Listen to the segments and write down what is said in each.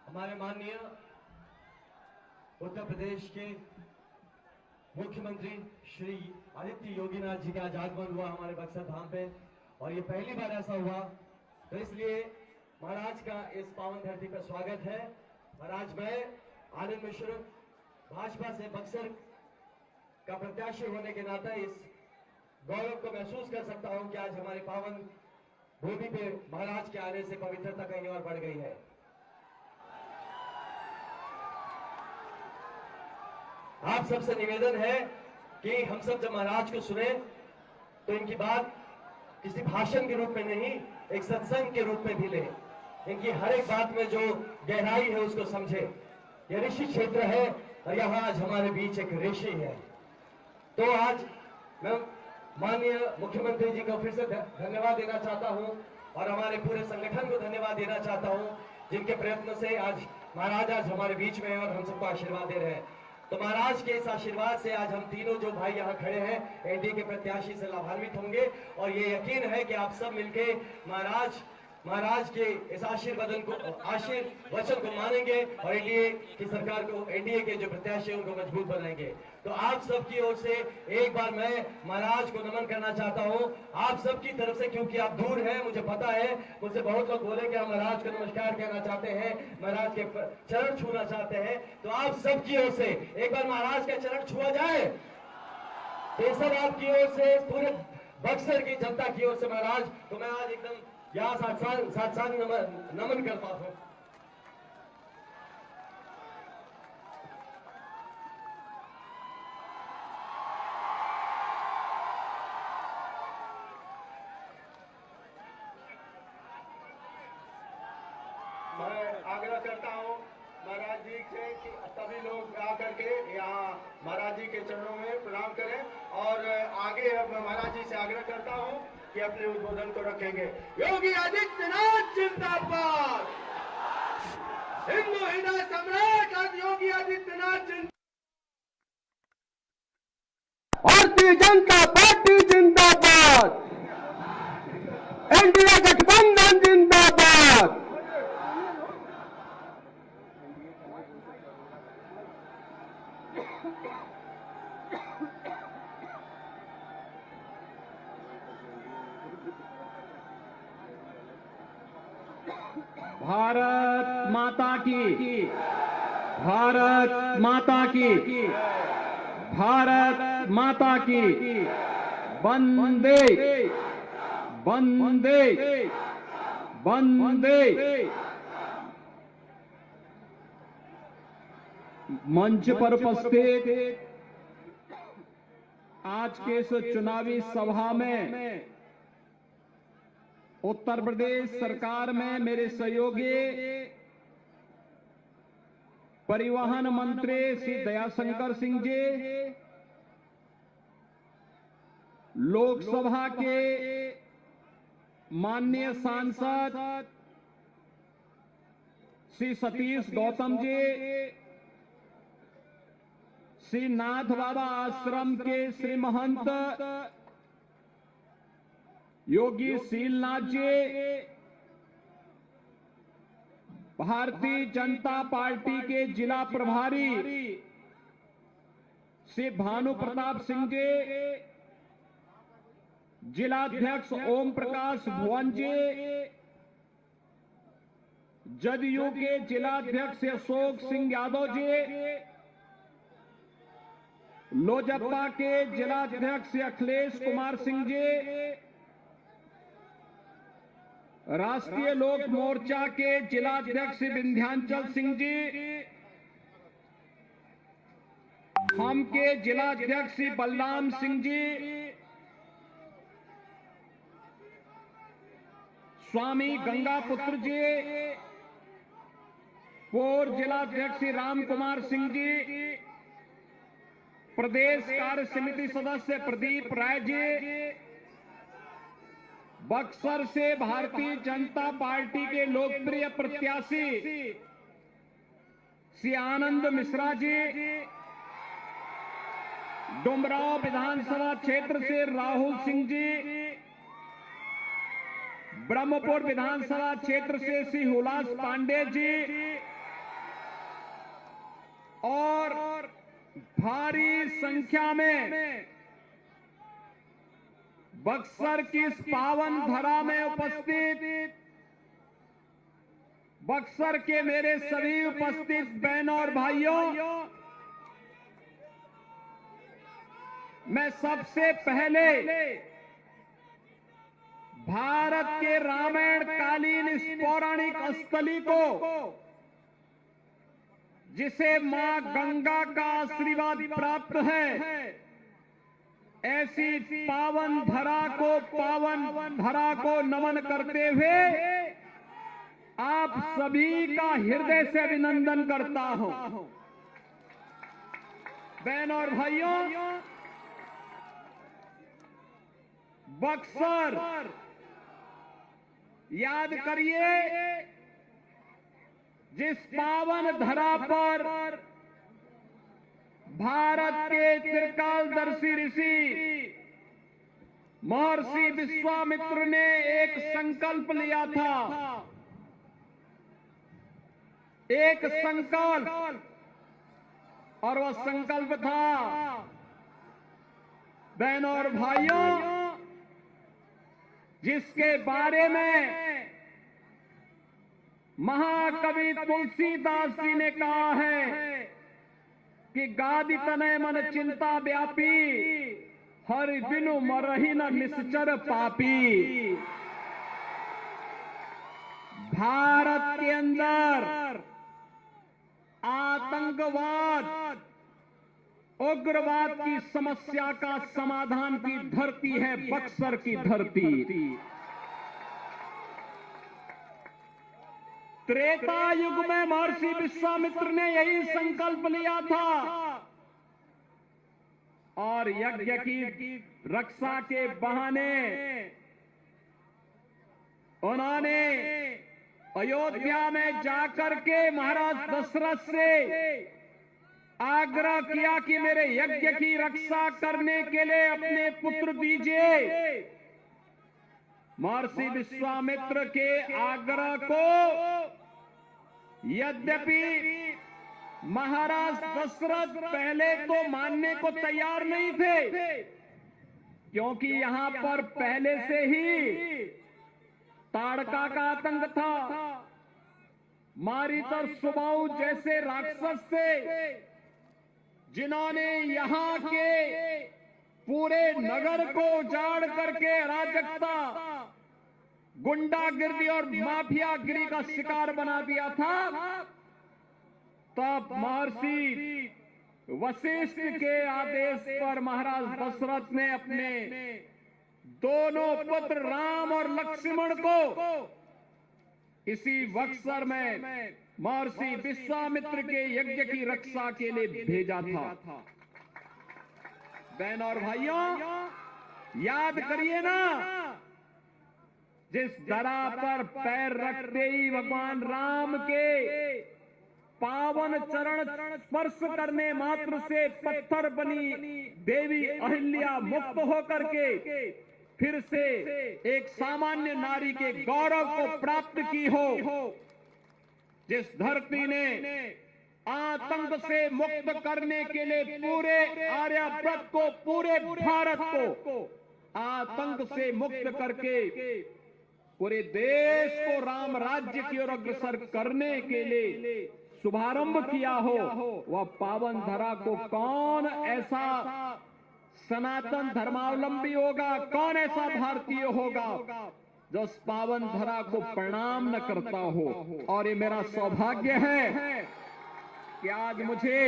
हमारे माननीय उत्तर प्रदेश के मुख्यमंत्री श्री आदित्य योगीनाथ जी का आज आगमन हुआ हमारे बक्सर धाम पे, और ये पहली बार ऐसा हुआ, तो इसलिए महाराज का इस पावन धरती पर स्वागत है। महाराज, मैं आनंद मिश्र भाजपा से बक्सर का प्रत्याशी होने के नाते इस गौरव को महसूस कर सकता हूं कि आज हमारे पावन भूमि पे महाराज के आने से पवित्रता कहीं और बढ़ गई है। आप सबसे निवेदन है कि हम सब जब महाराज को सुने तो इनकी बात किसी भाषण के रूप में नहीं, एक सत्संग के रूप में भी ले। इनकी हर एक बात में जो गहराई है उसको समझे। यह ऋषि क्षेत्र है और यहाँ आज हमारे बीच एक ऋषि है। तो आज मैं माननीय मुख्यमंत्री जी को फिर से धन्यवाद देना चाहता हूँ और हमारे पूरे संगठन को धन्यवाद देना चाहता हूँ, जिनके प्रयत्न से आज महाराज आज हमारे बीच में है और हम सबको आशीर्वाद दे रहे हैं। तो महाराज के इस आशीर्वाद से आज हम तीनों जो भाई यहाँ खड़े हैं एनडीए के प्रत्याशी से लाभान्वित होंगे, और ये यकीन है कि आप सब मिलके महाराज के इस आशीर्वचन को मानेंगे और एनडीए की सरकार को, एनडीए के जो प्रत्याशी हैं उनको मजबूत बनाएंगे। तो आप सबकी ओर से एक बार मैं महाराज को नमन करना चाहता हूं, आप सबकी तरफ से, क्योंकि आप दूर हैं, मुझे पता है। मुझसे बहुत लोग बोले कि हम महाराज को नमस्कार कहना चाहते हैं, महाराज के चरण छूना चाहते हैं, तो आप सबकी ओर से एक बार महाराज का चरण छुआ जाए। तो सब आपकी ओर से, पूरे बक्सर की जनता की ओर से महाराज तो मैं आज एकदम यहाँ साथ नमन करता हूं। मैं आग्रह करता हूं महाराज जी से कि सभी लोग आकर के यहाँ महाराज जी के चरणों में प्रणाम करें, और आगे अब महाराज जी से आग्रह करता हूं कि अपने उद्बोधन को रखेंगे। योगी आदित्यनाथ जिंदाबाद, हिंदू हृदय सम्राट आज योगी आदित्यनाथ जिंदाबाद, भारतीय जनता पार्टी जिंदाबाद, एनडीए गठबंधन जिंदाबाद। भारत माता की, भारत माता की, भारत माता की, वंदे वंदे वंदे। मंच पर उपस्थित आज के इस चुनावी सभा में उत्तर प्रदेश सरकार में मेरे सहयोगी परिवहन मंत्री श्री दयाशंकर सिंह जी, लोकसभा के माननीय सांसद श्री सतीश गौतम जी, श्री नाथ बाबा आश्रम के श्री महंत योगी शीलनाथ जी, भारतीय जनता पार्टी के जिला प्रभारी श्री भानु प्रताप सिंह जी, जिलाध्यक्ष ओम प्रकाश भुवन जी, जदयू के जिलाध्यक्ष अशोक सिंह यादव जी, लोजपा के जिलाध्यक्ष अखिलेश कुमार सिंह जी, राष्ट्रीय लोक मोर्चा के जिलाध्यक्ष विंध्याचल सिंह जी, हम के जिलाध्यक्ष बलराम सिंह जी, स्वामी गंगा पुत्र जी, पूर्व जिलाध्यक्ष राम कुमार सिंह जी, प्रदेश कार्य समिति सदस्य प्रदीप राय जी, बक्सर से भारतीय जनता पार्टी के लोकप्रिय प्रत्याशी श्री आनंद मिश्रा जी, डुमराव विधानसभा क्षेत्र से राहुल सिंह जी, ब्रह्मपुर विधानसभा क्षेत्र से श्री हुलास पांडे जी, और भारी संख्या में बक्सर की इस पावन धरा में उपस्थित बक्सर के मेरे सभी उपस्थित बहनों और भाइयों, मैं सबसे पहले भारत के रामायण कालीन इस पौराणिक स्थली को, जिसे मां गंगा का आशीर्वाद प्राप्त है, ऐसी पावन धरा को नमन करते हुए आप सभी का हृदय से अभिनंदन करता हूं। बहनों और भाइयों, बक्सर याद करिए, जिस पावन धरा पर भारत के त्रिकालदर्शी ऋषि महर्षि विश्वामित्र ने एक संकल्प लिया था, एक संकल्प, और वह संकल्प था, बहनों और भाइयों, जिसके बारे में महाकवि तुलसीदास जी ने कहा है कि गादि तनय मन चिंता व्यापी, हरि बिनु मरहि न निश्चर पापी। भारत के अंदर आतंकवाद, उग्रवाद की समस्या का समाधान की धरती है बक्सर की धरती। त्रेता युग में महर्षि विश्वामित्र ने यही संकल्प लिया था और यज्ञ की रक्षा के बहाने उन्होंने अयोध्या में जाकर के महाराज दशरथ से आग्रह किया कि मेरे यज्ञ की रक्षा करने के लिए अपने पुत्र दीजिए। महर्षि विश्वामित्र के आग्रह को यद्यपि महाराज दशरथ पहले तो मानने को तैयार नहीं थे, क्योंकि यहां पर पहले से ही ताड़का का आतंक था, मारीच और सुबाहु जैसे राक्षस थे, जिन्होंने यहां के पूरे नगर को उजाड़ करके अराजकता, गुंडागिरी और माफियागिरी का शिकार बना दिया था। तब महर्षि वशिष्ठ के आदेश पर महाराज दशरथ ने अपने दोनों पुत्र राम और लक्ष्मण को इसी बक्सर में महर्षि विश्वामित्र के यज्ञ की रक्षा के लिए भेजा था। बहनों और भाइयों, याद करिए ना, जिस धरा पर पैर रखते ही भगवान राम के पावन चरण स्पर्श करने मात्र से पत्थर बनी देवी अहिल्या मुक्त होकर के फिर से एक सामान्य नारी के गौरव को प्राप्त की हो, जिस धरती ने आतंक से मुक्त करने के लिए पूरे आर्यव्रत को, पूरे भारत को आतंक से मुक्त करके पूरे देश को राम राज्य की ओर अग्रसर करने के लिए शुभारंभ किया हो, वह पावन धरा को कौन ऐसा सनातन धर्मावलंबी होगा, कौन ऐसा भारतीय होगा जो उस पावन धरा को प्रणाम न करता हो। और ये मेरा सौभाग्य है कि आज मुझे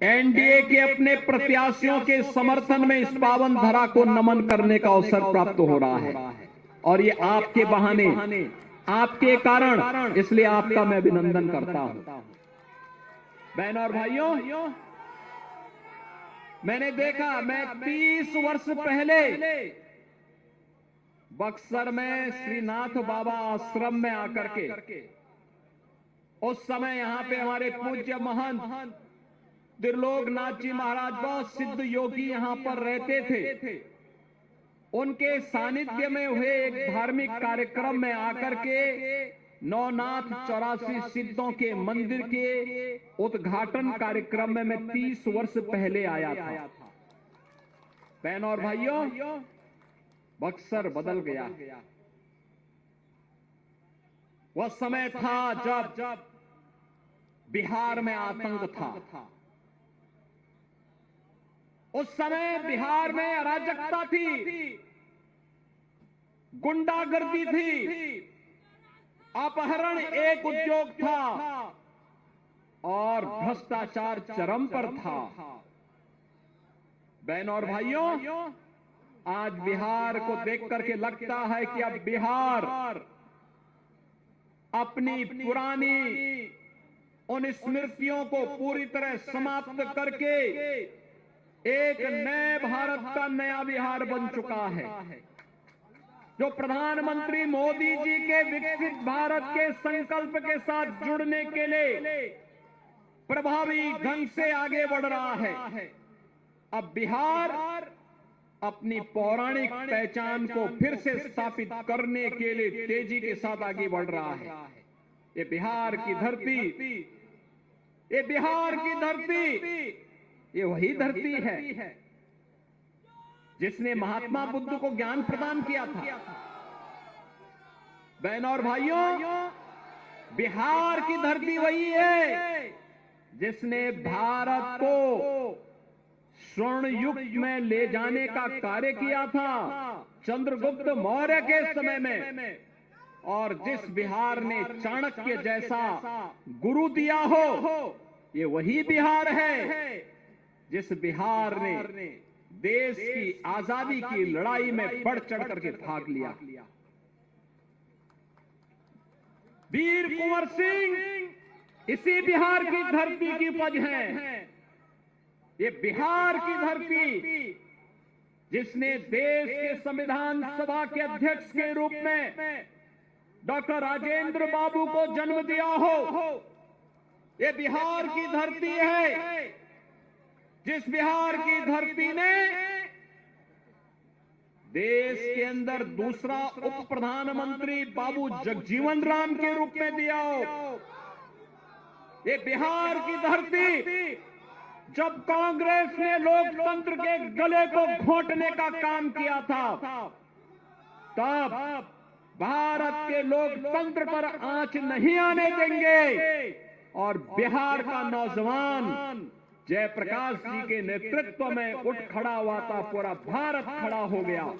एनडीए के अपने प्रत्याशियों के समर्थन में इस पावन धरा को नमन करने का अवसर प्राप्त हो रहा है, और ये आपके बहाने, आपके कारण, इसलिए आपका मैं अभिनंदन करता हूं। बहनों और भाइयों, मैंने देखा, मैं 30 वर्ष पहले बक्सर में श्रीनाथ बाबा आश्रम में आकर के, उस समय यहां पे हमारे पूज्य महंत त्रिलोकनाथ जी महाराज, बहुत सिद्ध योगी यहां पर रहते थे। उनके सानिध्य में हुए एक धार्मिक कार्यक्रम में आकर के नौनाथ 84 सिद्धों के मंदिर के उद्घाटन कार्यक्रम में मैं 30 वर्ष पहले आया था। बहन और भाइयों, बक्सर बदल गया। वह समय था जब बिहार में आतंक था। उस समय बिहार में अराजकता थी, गुंडागर्दी थी, अपहरण एक उद्योग था और भ्रष्टाचार चरम पर था। बहनों और भाइयों, आज बिहार को देख करके लगता है कि अब बिहार अपनी पुरानी उन स्मृतियों को पूरी तरह समाप्त करके एक नए भारत का नया बिहार बन चुका है, जो प्रधानमंत्री मोदी जी के विकसित भारत के संकल्प के साथ जुड़ने के लिए प्रभावी ढंग से आगे बढ़ रहा है। अब बिहार अपनी पौराणिक पहचान को फिर से स्थापित करने के लिए तेजी के साथ आगे बढ़ रहा है। ये बिहार की धरती, ये बिहार की धरती, ये वही धरती है जिसने महात्मा बुद्ध को ज्ञान प्रदान किया था। बहनों और भाइयों, बिहार की धरती वही है जिसने भारत को स्वर्ण युग में ले जाने का कार्य किया था चंद्रगुप्त मौर्य के समय में, और जिस बिहार ने चाणक्य जैसा गुरु दिया हो, ये वही बिहार है जिस बिहार ने देश की आजादी की लड़ाई में बढ़ चढ़ करके भाग लिया। वीर कुंवर सिंह इसी बिहार की धरती की उपज है। ये बिहार की धरती जिसने देश के संविधान सभा के अध्यक्ष के रूप में डॉक्टर राजेंद्र बाबू को जन्म दिया हो, ये बिहार की धरती है जिस बिहार की धरती ने देश के अंदर दूसरा उप प्रधानमंत्री बाबू जगजीवन राम के रूप में दिया हो। ये बिहार की धरती जब कांग्रेस ने लोकतंत्र के गले को घोंटने का काम किया था, तब भारत के लोकतंत्र पर आंच नहीं आने देंगे, और बिहार का नौजवान जयप्रकाश जी के नेतृत्व में उठ खड़ा हुआ था, पूरा भारत खड़ा हो गया।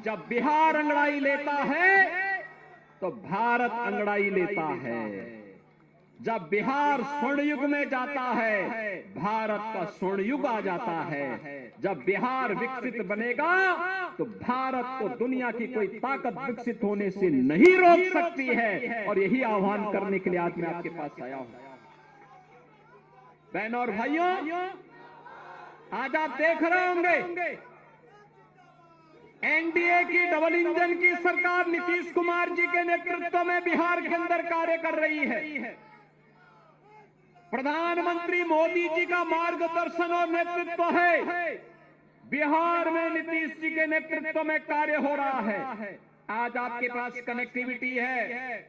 जब बिहार अंगड़ाई लेता है तो भारत अंगड़ाई लेता है। जब बिहार स्वर्ण युग में जाता है, भारत का स्वर्ण युग आ जाता है। जब बिहार विकसित बनेगा तो भारत को दुनिया की कोई ताकत विकसित होने से नहीं रोक सकती है, और यही आह्वान करने के लिए आज मैं आपके पास आया हूं। बहनों और भाइयों, आज आप देख रहे होंगे एनडीए की डबल इंजन की सरकार नीतीश कुमार जी के नेतृत्व में बिहार के अंदर कार्य कर रही है। प्रधानमंत्री मोदी जी का मार्गदर्शन और नेतृत्व है, बिहार में नीतीश जी के नेतृत्व में कार्य हो रहा है। आज आपके पास कनेक्टिविटी है,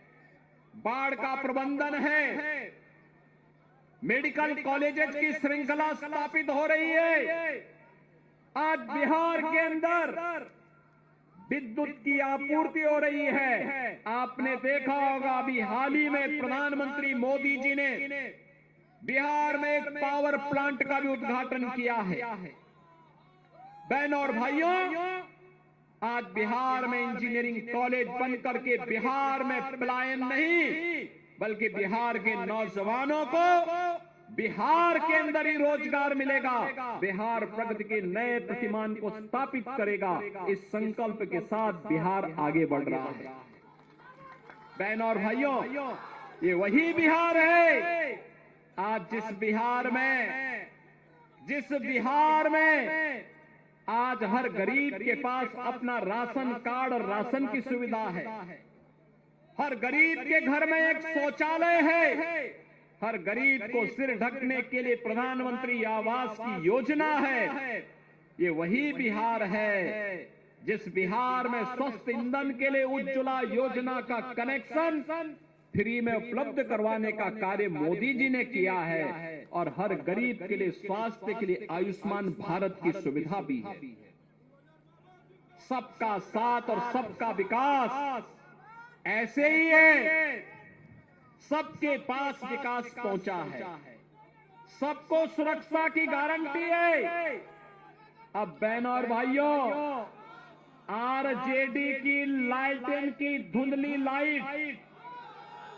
बाढ़ का प्रबंधन है, मेडिकल कॉलेजेस की श्रृंखला स्थापित हो रही है। आज बिहार के अंदर विद्युत की आपूर्ति हो रही है। आपने देखा होगा अभी हाल ही में प्रधानमंत्री मोदी जी ने बिहार में एक पावर प्लांट का भी उद्घाटन किया है। बहनों और भाइयों, आज बिहार में इंजीनियरिंग कॉलेज बन करके बिहार में पलायन नहीं, बल्कि बिहार के नौजवानों को बिहार के अंदर ही रोजगार मिलेगा। बिहार प्रगति के नए प्रतिमान को स्थापित करेगा। इस संकल्प के साथ बिहार आगे बढ़ रहा है। बहनों और भाइयों, ये वही बिहार है आज जिस बिहार में आज हर गरीब के पास अपना राशन कार्ड और राशन की सुविधा है। हर गरीब के घर में एक शौचालय है। हर गरीब को सिर ढकने के लिए प्रधानमंत्री आवास की योजना है। ये वही बिहार है जिस बिहार में स्वस्थ ईंधन के लिए उज्ज्वला योजना का कनेक्शन फ्री में उपलब्ध करवाने का कार्य मोदी जी ने किया है और हर गरीब के लिए स्वास्थ्य के लिए आयुष्मान भारत की सुविधा भी है। सबका साथ और सबका विकास ऐसे ही है। सबके पास विकास पहुंचा है, सबको सुरक्षा की गारंटी है। अब बहनों और भाइयों, आरजेडी की लालटेन की धुंधली लाइट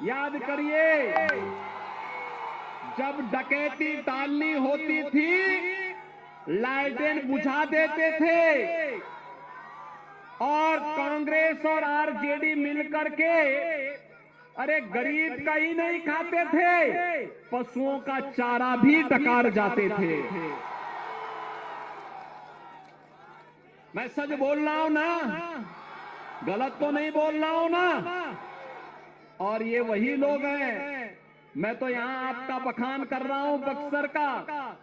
याद करिए, जब डकैती टालनी होती थी लालटेन बुझा देते थे और कांग्रेस और आरजेडी मिलकर के अरे गरीब का ही नहीं खाते थे, पशुओं का चारा भी डकार जाते थे। मैं सच बोल रहा हूं ना, गलत तो नहीं बोल रहा हूं ना। और ये वही लोग हैं, मैं तो यहां आपका बखान कर रहा हूं बक्सर का,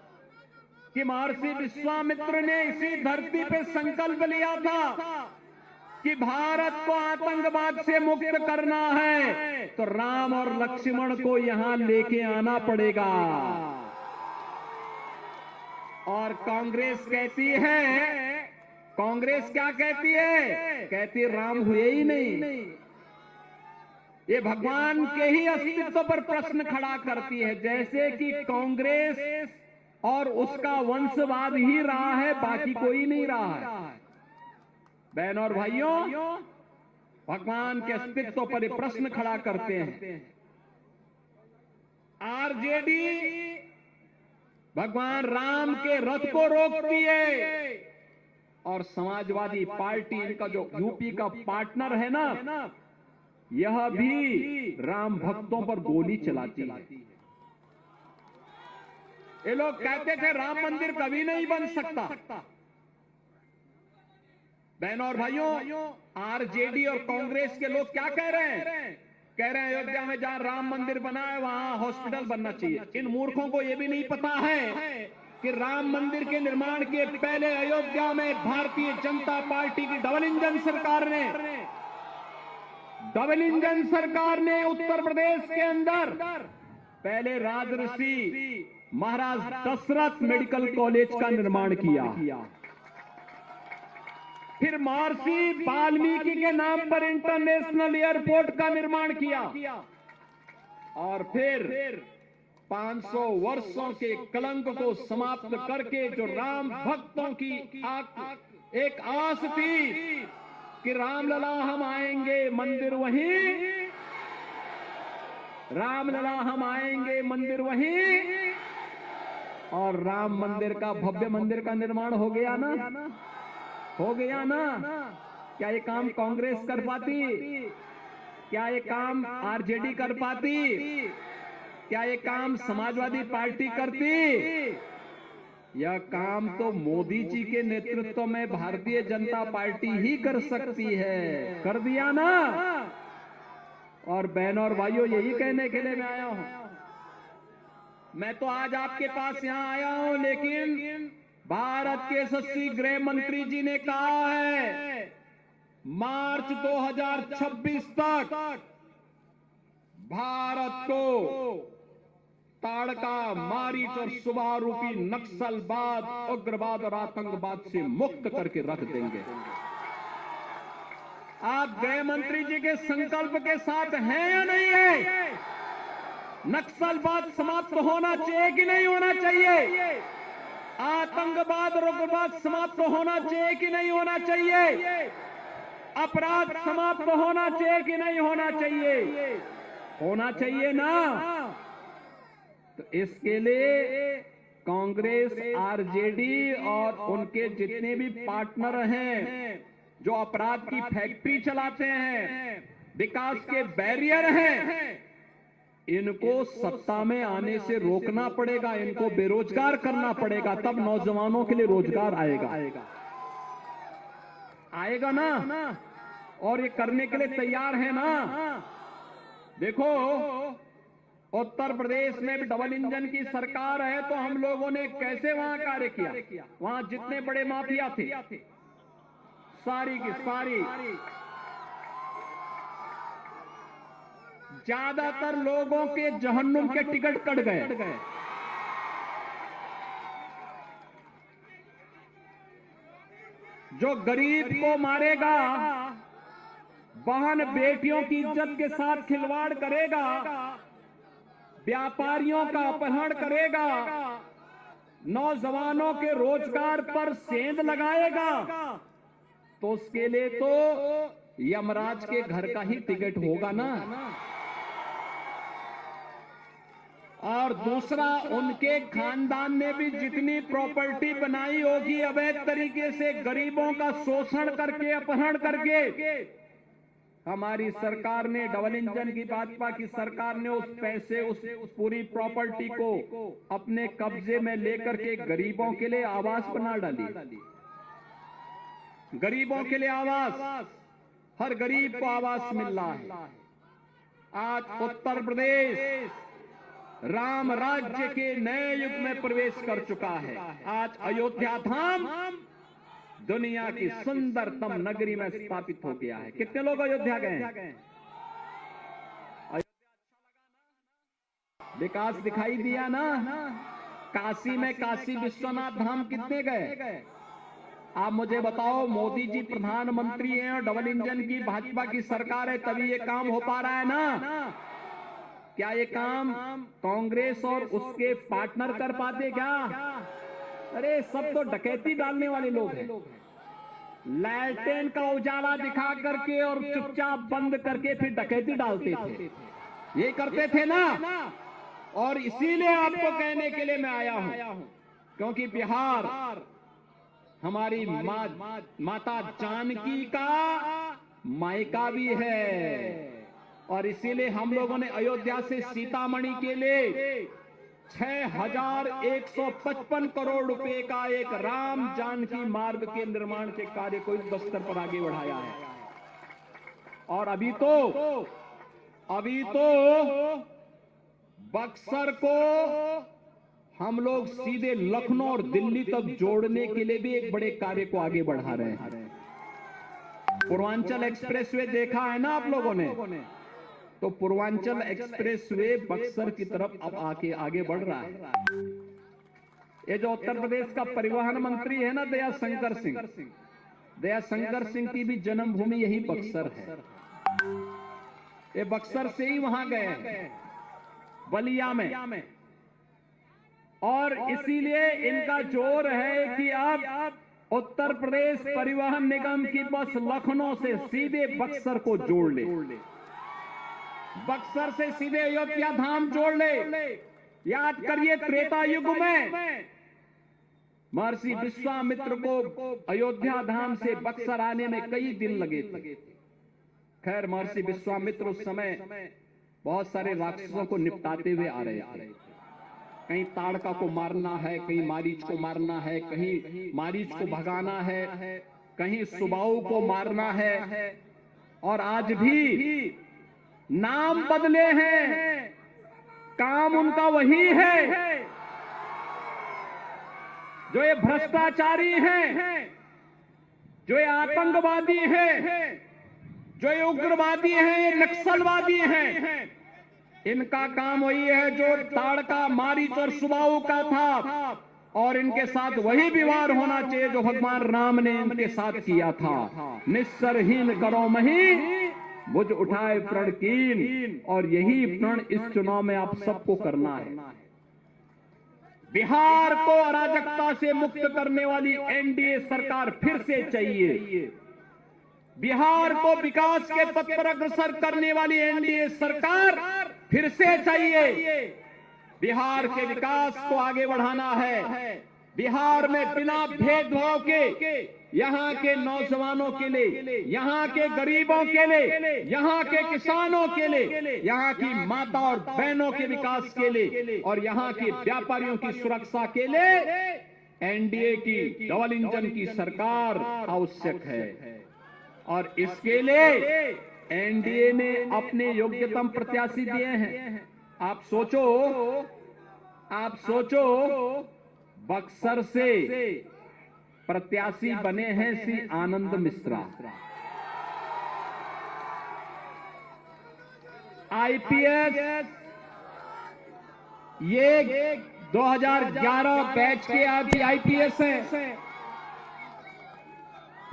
कि महर्षि विश्वामित्र ने इसी धरती पे संकल्प लिया था कि भारत को आतंकवाद से मुक्त करना है तो राम और लक्ष्मण को यहां लेके आना पड़ेगा। और कांग्रेस कहती है, कांग्रेस क्या कहती है? कहती राम हुए ही नहीं। ये भगवान के ही अस्तित्व पर प्रश्न खड़ा करती है, जैसे कि कांग्रेस और उसका वंशवाद ही रहा है, बाकी कोई नहीं रहा है। बहनों और भाइयों, भगवान के अस्तित्व पर ये प्रश्न खड़ा करते हैं। आरजेडी भगवान राम के रथ को रोकती है और समाजवादी पार्टी, इनका जो यूपी का पार्टनर है ना, यह भी राम भक्तों पर गोली चलाती है। ये लोग कहते थे राम मंदिर कभी नहीं बन सकता। बहनों और भाइयों, आरजेडी और कांग्रेस के लोग क्या कह रहे हैं? कह रहे हैं अयोध्या में जहां राम मंदिर बना है वहां हॉस्पिटल बनना चाहिए। इन मूर्खों को यह भी नहीं पता है कि राम मंदिर के निर्माण के पहले अयोध्या में भारतीय जनता पार्टी की डबल इंजन सरकार ने उत्तर प्रदेश के अंदर पहले राजऋषि महाराज दशरथ मेडिकल कॉलेज का निर्माण किया, फिर महर्षि वाल्मीकि के नाम पर इंटरनेशनल एयरपोर्ट का निर्माण किया और फिर 500 वर्षों के कलंक को समाप्त करके जो राम भक्तों की एक आस थी कि रामलला हम आएंगे मंदिर वहीं, रामलला हम आएंगे मंदिर वहीं, और राम मंदिर का भव्य मंदिर का निर्माण हो गया ना, हो गया ना। क्या ये काम कांग्रेस कर पाती? क्या ये काम आरजेडी कर पाती? क्या ये काम समाजवादी पार्टी करती? यह काम तो मोदी जी के नेतृत्व में भारतीय जनता पार्टी ही कर सकती है। कर दिया ना। और बहनों और भाइयों, यही कहने के लिए मैं आया हूं। मैं तो आज आपके पास यहां आया हूं, लेकिन भारत के यशस्वी गृह मंत्री जी ने कहा है मार्च 2026 तक भारत को ताड़का, मारीच और सुबह रूपी नक्सलवाद, उग्रवाद और आतंकवाद से मुक्त करके रख देंगे। आप गृह मंत्री जी के संकल्प के साथ हैं या नहीं है? नक्सलवाद समाप्त होना चाहिए कि नहीं होना चाहिए? आतंकवाद और उग्रवाद समाप्त होना चाहिए कि नहीं होना चाहिए? अपराध समाप्त होना चाहिए कि नहीं होना चाहिए? होना चाहिए ना। तो इसके लिए कांग्रेस, आरजेडी और उनके जितने भी पार्टनर हैं जो अपराध की फैक्ट्री चलाते हैं, विकास के बैरियर हैं, इनको सत्ता में आने से रोकना पड़ेगा, इनको बेरोजगार करना पड़ेगा, तब नौजवानों के लिए रोजगार आएगा ना। और ये करने के लिए तैयार है ना। देखो, उत्तर प्रदेश में भी डबल इंजन की सरकार है, तो हम लोगों ने कैसे वहां कार्य किया। वहां जितने बड़े माफिया थे सारी की सारी ज्यादातर लोगों के जहन्नुम के टिकट कट गए। जो गरीब को मारेगा, बहन बेटियों की इज्जत के साथ खिलवाड़ करेगा, व्यापारियों का अपहरण करेगा, नौजवानों के रोजगार पर सेंध लगाएगा, तो उसके लिए तो यमराज के घर का ही टिकट होगा ना। और दूसरा, उनके खानदान ने भी जितनी प्रॉपर्टी बनाई होगी अवैध तरीके से, गरीबों का शोषण करके, अपहरण करके, हमारी सरकार ने, डबल इंजन की भाजपा की सरकार ने उस पैसे, उस पूरी प्रॉपर्टी को अपने कब्जे में लेकर के गरीबों के लिए आवास बना डाली। गरीबों के लिए आवास, हर गरीब को आवास मिल रहा है। आज उत्तर प्रदेश राम राज्य के नए युग में प्रवेश कर चुका है। आज अयोध्या धाम दुनिया की सुंदरतम नगरी में स्थापित हो गया है। कितने लोग अयोध्या गए हैं? विकास दिखाई दिया ना? काशी में काशी विश्वनाथ धाम कितने गए? आप मुझे बताओ, मोदी जी प्रधानमंत्री हैं और डबल इंजन की भाजपा की सरकार है, तभी ये काम हो पा रहा है ना? क्या ये काम कांग्रेस और उसके पार्टनर कर पाते क्या? अरे सब तो डकैती डालने वाले लोग हैं। लैट्रिन का उजाला दिखा करके और चुपचाप बंद करके फिर डकैती डालते थे, ये करते थे ना। और इसीलिए आपको कहने के लिए मैं आया हूं, क्योंकि बिहार हमारी माता जानकी का मायका भी है, और इसीलिए हम लोगों ने अयोध्या से सीतामढ़ी के लिए 6155 करोड़ रुपए का एक राम जानकी मार्ग के निर्माण के कार्य को इस स्तर पर आगे बढ़ाया है। और अभी तो बक्सर को हम लोग सीधे लखनऊ और दिल्ली तक जोड़ने के लिए भी एक बड़े कार्य को आगे बढ़ा रहे हैं। पूर्वांचल एक्सप्रेसवे देखा है ना आप लोगों ने? तो पूर्वांचल एक्सप्रेसवे बक्सर की तरफ अब आगे बढ़ रहा है। ये जो उत्तर प्रदेश का परिवहन मंत्री है ना, दयाशंकर सिंह की भी जन्मभूमि यही बक्सर है। ये बक्सर से ही वहां गए हैं, बलिया में। और इसीलिए इनका जोर है कि अब उत्तर प्रदेश परिवहन निगम की बस लखनऊ से सीधे बक्सर को जोड़ ले, बक्सर से सीधे अयोध्या धाम जोड़ ले। याद करिए, त्रेता युग में महर्षि विश्वामित्र को अयोध्या धाम से बक्सर आने में कई दिन लगे थे। खैर, महर्षि विश्वामित्र उस समय बहुत सारे राक्षसों को निपटाते हुए आ रहे थे। कहीं ताड़का को मारना है, कहीं मारीच को मारना है, कहीं मारीच को भगाना है, कहीं सुबाहु को मारना है। और आज भी नाम बदले हैं, काम उनका वही है। जो ये भ्रष्टाचारी हैं, जो ये आतंकवादी हैं, जो ये उग्रवादी हैं, ये नक्सलवादी हैं, इनका काम वही है जो ताड़का, मारीच और सुबाहु का था। और इनके साथ वही व्यवहार होना चाहिए जो भगवान राम ने इनके साथ किया था। निस्सरहीन करो मही, बुझ उठाए प्रण कीन। और यही प्रण इस चुनाव में आप सबको करना है। बिहार को अराजकता से मुक्त करने वाली एनडीए सरकार फिर से चाहिए। बिहार को विकास के पथ पर अग्रसर करने वाली एनडीए सरकार फिर से चाहिए। बिहार के विकास को आगे बढ़ाना है। बिहार में बिना भेदभाव के यहाँ के नौजवानों के लिए, यहाँ के गरीबों के लिए, यहाँ के किसानों के लिए, यहाँ की माता और बहनों के विकास के लिए और यहाँ के व्यापारियों की सुरक्षा के लिए एनडीए की डबल इंजन की सरकार आवश्यक है। और इसके लिए एनडीए ने अपने योग्यतम प्रत्याशी दिए हैं। आप सोचो, बक्सर से प्रत्याशी बने हैं श्री आनंद मिश्रा। आईपीएस ये 2011 बैच के आईपीएस हैं।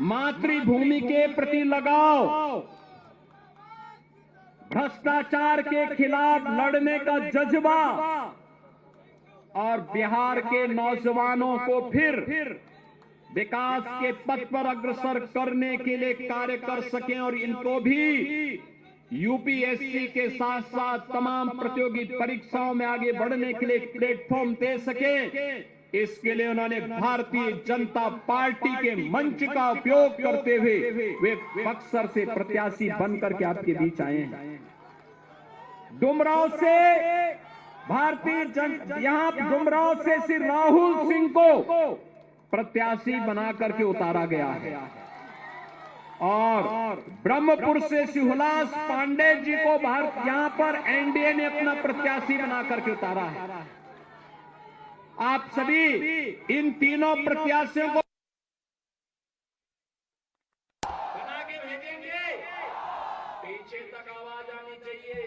मातृभूमि के प्रति लगाव, भ्रष्टाचार के खिलाफ लड़ने का जज्बा और बिहार के नौजवानों को फिर विकास के पथ पर अग्रसर करने के लिए कार्य कर सकें और इनको भी यूपीएससी के साथ साथ तमाम प्रतियोगी परीक्षाओं में आगे बढ़ने के लिए प्लेटफॉर्म दे सके, इसके लिए उन्होंने भारतीय जनता पार्टी के मंच का उपयोग करते हुए वे बक्सर से प्रत्याशी बनकर के आपके बीच आए हैं। डुमरांव से यहां डुमरांव से श्री राहुल सिंह को प्रत्याशी बना करके उतारा गया है और ब्रह्मपुर से श्री हुलास पांडे जी को यहां पर एनडीए ने अपना प्रत्याशी बना करके उतारा है। आप सभी इन तीनों प्रत्याशियों को बना के भेजेंगे। पीछे तक आवाज आनी चाहिए।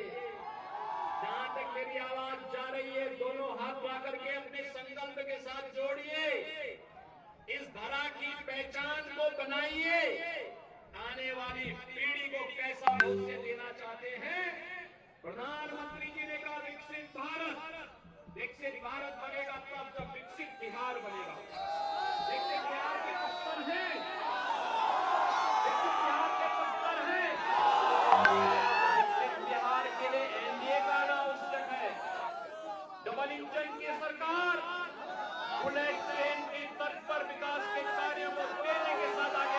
जहां तक मेरी आवाज जा रही है, दोनों हाथ उठा करके अपने संकल्प के साथ जोड़िए। इस धरा की पहचान को बनाइए। आने वाली पीढ़ी को कैसा भविष्य देना चाहते हैं? प्रधानमंत्री जी ने कहा विकसित भारत बनेगा तब जब विकसित बिहार बनेगा। विकसित बिहार के पत्थर हैं, विकसित बिहार के पत्थर हैं। विकसित बिहार के लिए एनडीए का आना आवश्यक है। डबल इंजन की सरकार बुलेट ट्रेन की तर्ज पर विकास के कार्यों को तेजी के साथ आगे